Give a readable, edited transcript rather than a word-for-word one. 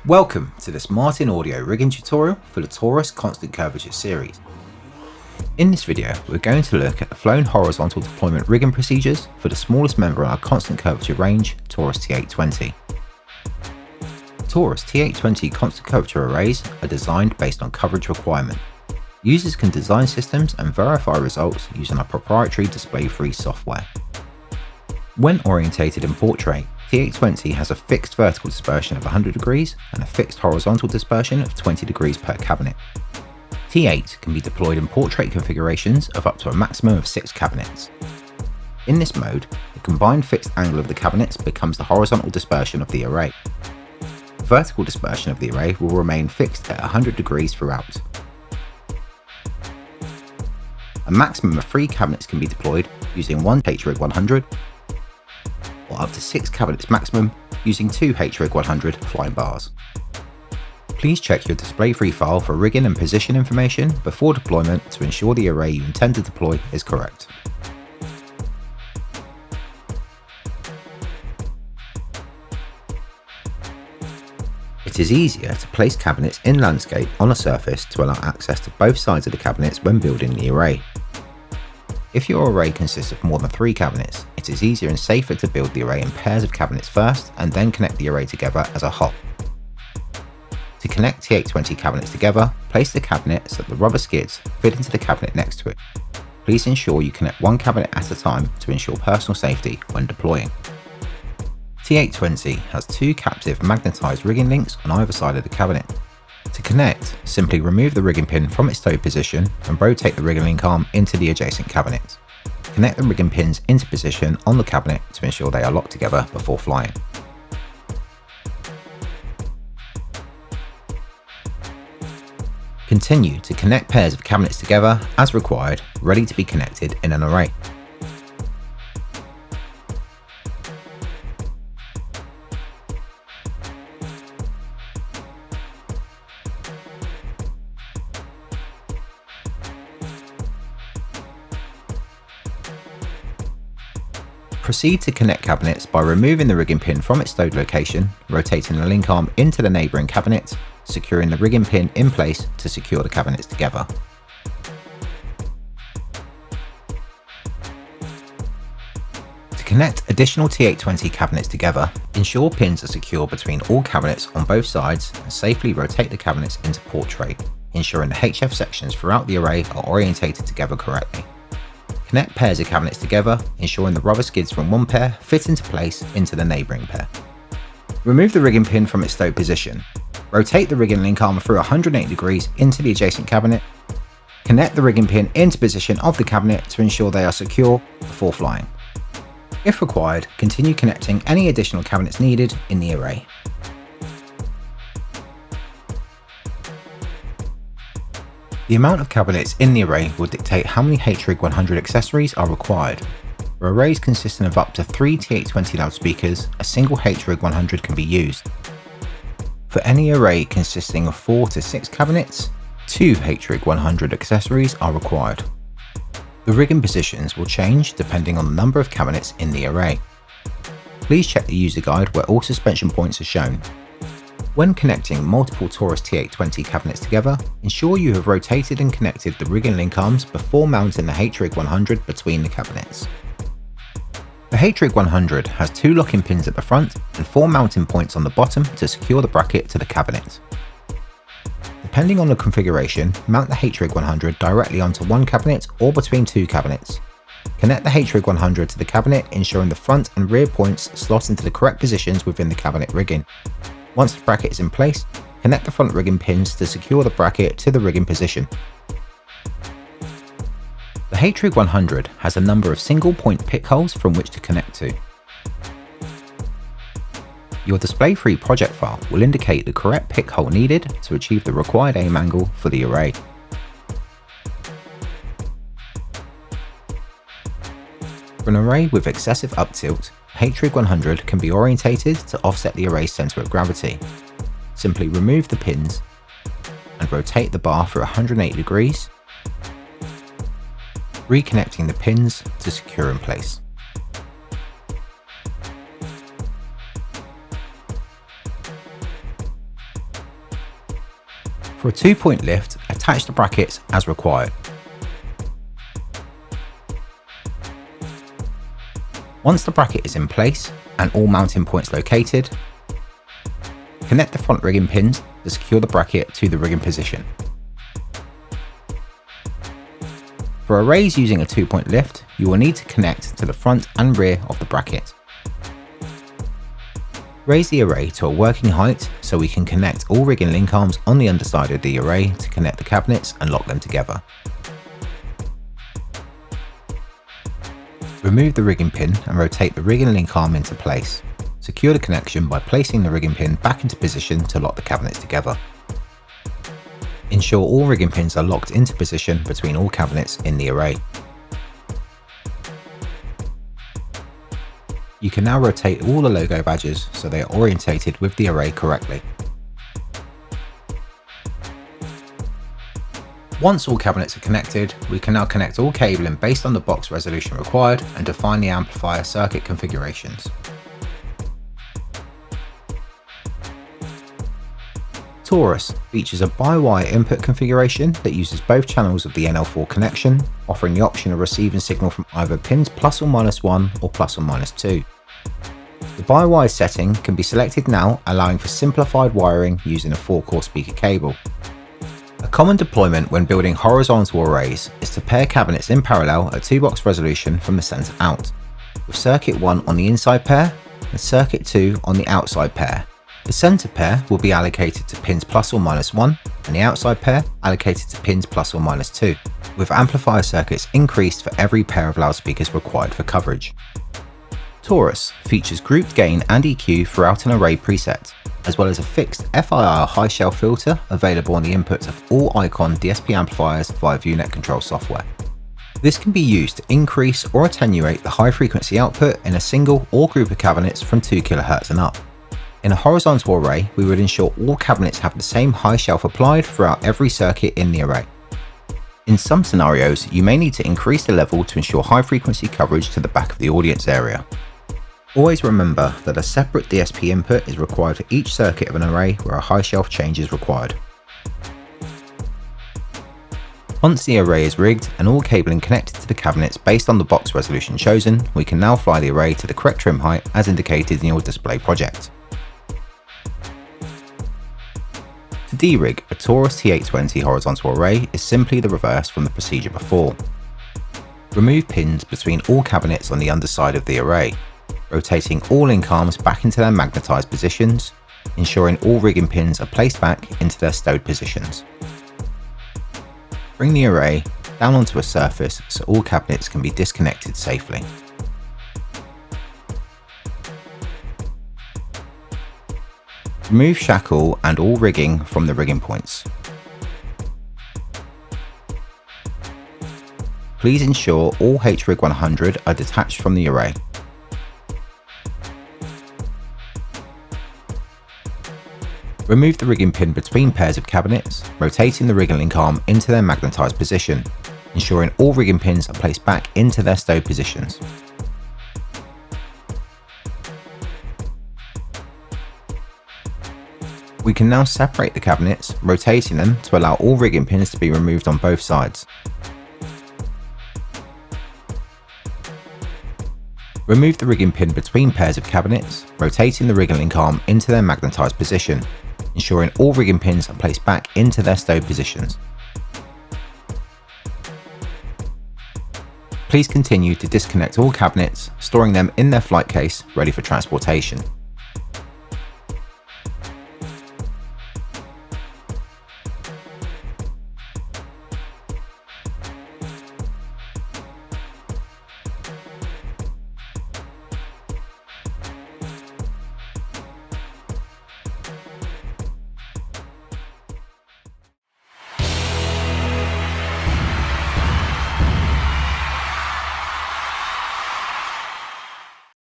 Welcome to this Martin Audio rigging tutorial for the TORUS constant curvature series. In this video, we're going to look at the flown horizontal deployment rigging procedures for the smallest member in our constant curvature range, TORUS T820. TORUS T820 constant curvature arrays are designed based on coverage requirement. Users can design systems and verify results using our proprietary display-free software. When orientated in portrait, T820 has a fixed vertical dispersion of 100 degrees and a fixed horizontal dispersion of 20 degrees per cabinet. T8 can be deployed in portrait configurations of up to a maximum of 6 cabinets. In this mode, the combined fixed angle of the cabinets becomes the horizontal dispersion of the array. The vertical dispersion of the array will remain fixed at 100 degrees throughout. A maximum of 3 cabinets can be deployed using one HRig 100, or up to 6 cabinets maximum using 2 HRig 100 flying bars. Please check your display-free file for rigging and position information before deployment to ensure the array you intend to deploy is correct. It is easier to place cabinets in landscape on a surface to allow access to both sides of the cabinets when building the array. If your array consists of more than 3 cabinets, it is easier and safer to build the array in pairs of cabinets first and then connect the array together as a whole. To connect T820 cabinets together, place the cabinet so that the rubber skids fit into the cabinet next to it. Please ensure you connect one cabinet at a time to ensure personal safety when deploying. T820 has 2 captive magnetised rigging links on either side of the cabinet. To connect, simply remove the rigging pin from its toe position and rotate the rigging link arm into the adjacent cabinet. Connect the rigging pins into position on the cabinet to ensure they are locked together before flying. Continue to connect pairs of cabinets together as required, ready to be connected in an array. Proceed to connect cabinets by removing the rigging pin from its stowed location, rotating the link arm into the neighbouring cabinet, securing the rigging pin in place to secure the cabinets together. To connect additional T820 cabinets together, ensure pins are secure between all cabinets on both sides and safely rotate the cabinets into portrait, ensuring the HF sections throughout the array are orientated together correctly. Connect pairs of cabinets together, ensuring the rubber skids from one pair fit into place into the neighbouring pair. Remove the rigging pin from its stowed position. Rotate the rigging link arm through 180 degrees into the adjacent cabinet. Connect the rigging pin into position of the cabinet to ensure they are secure before flying. If required, continue connecting any additional cabinets needed in the array. The amount of cabinets in the array will dictate how many HRig 100 accessories are required. For arrays consisting of up to 3 T820 loudspeakers, a single HRig 100 can be used. For any array consisting of 4 to 6 cabinets, 2 HRig 100 accessories are required. The rigging positions will change depending on the number of cabinets in the array. Please check the user guide where all suspension points are shown. When connecting multiple TORUS T820 cabinets together, ensure you have rotated and connected the rigging link arms before mounting the HRig 100 between the cabinets. The HRig 100 has 2 locking pins at the front and 4 mounting points on the bottom to secure the bracket to the cabinet. Depending on the configuration, mount the HRig 100 directly onto one cabinet or between 2 cabinets. Connect the HRig 100 to the cabinet, ensuring the front and rear points slot into the correct positions within the cabinet rigging. Once the bracket is in place, connect the front rigging pins to secure the bracket to the rigging position. The HRig 100 has a number of single point pick holes from which to connect to. Your display-free project file will indicate the correct pick hole needed to achieve the required aim angle for the array. For an array with excessive up tilt, HRig 100 can be orientated to offset the array's centre of gravity. Simply remove the pins and rotate the bar for 180 degrees, reconnecting the pins to secure in place. For a 2-point lift, attach the brackets as required. Once the bracket is in place and all mounting points located, connect the front rigging pins to secure the bracket to the rigging position. For arrays using a 2-point lift, you will need to connect to the front and rear of the bracket. Raise the array to a working height so we can connect all rigging link arms on the underside of the array to connect the cabinets and lock them together. Remove the rigging pin and rotate the rigging link arm into place. Secure the connection by placing the rigging pin back into position to lock the cabinets together. Ensure all rigging pins are locked into position between all cabinets in the array. You can now rotate all the logo badges so they are orientated with the array correctly. Once all cabinets are connected, we can now connect all cabling based on the box resolution required and define the amplifier circuit configurations. TORUS features a by-wire input configuration that uses both channels of the NL4 connection, offering the option of receiving signal from either pins +or -1 or +or -2. The by-wire setting can be selected now, allowing for simplified wiring using a 4-core speaker cable. A common deployment when building horizontal arrays is to pair cabinets in parallel at 2-box resolution from the centre out, with circuit 1 on the inside pair and circuit 2 on the outside pair. The centre pair will be allocated to pins +or -1 and the outside pair allocated to pins +or -2, with amplifier circuits increased for every pair of loudspeakers required for coverage. TORUS features grouped gain and EQ throughout an array preset, as well as a fixed FIR high shelf filter available on the inputs of all Icon DSP amplifiers via ViewNet control software. This can be used to increase or attenuate the high frequency output in a single or group of cabinets from 2 kHz and up. In a horizontal array, we would ensure all cabinets have the same high shelf applied throughout every circuit in the array. In some scenarios, you may need to increase the level to ensure high frequency coverage to the back of the audience area. Always remember that a separate DSP input is required for each circuit of an array where a high shelf change is required. Once the array is rigged and all cabling connected to the cabinets based on the box resolution chosen, we can now fly the array to the correct trim height as indicated in your display project. To de-rig a TORUS T820 horizontal array is simply the reverse from the procedure before. Remove pins between all cabinets on the underside of the array, rotating all link arms back into their magnetised positions, ensuring all rigging pins are placed back into their stowed positions. Bring the array down onto a surface so all cabinets can be disconnected safely. Remove shackle and all rigging from the rigging points. Please ensure all HRig 100 are detached from the array. Remove the rigging pin between pairs of cabinets, rotating the rigging link arm into their magnetised position, ensuring all rigging pins are placed back into their stowed positions. We can now separate the cabinets, rotating them to allow all rigging pins to be removed on both sides. Remove the rigging pin between pairs of cabinets, rotating the rigging link arm into their magnetised position, ensuring all rigging pins are placed back into their stowed positions. Please continue to disconnect all cabinets, storing them in their flight case ready for transportation.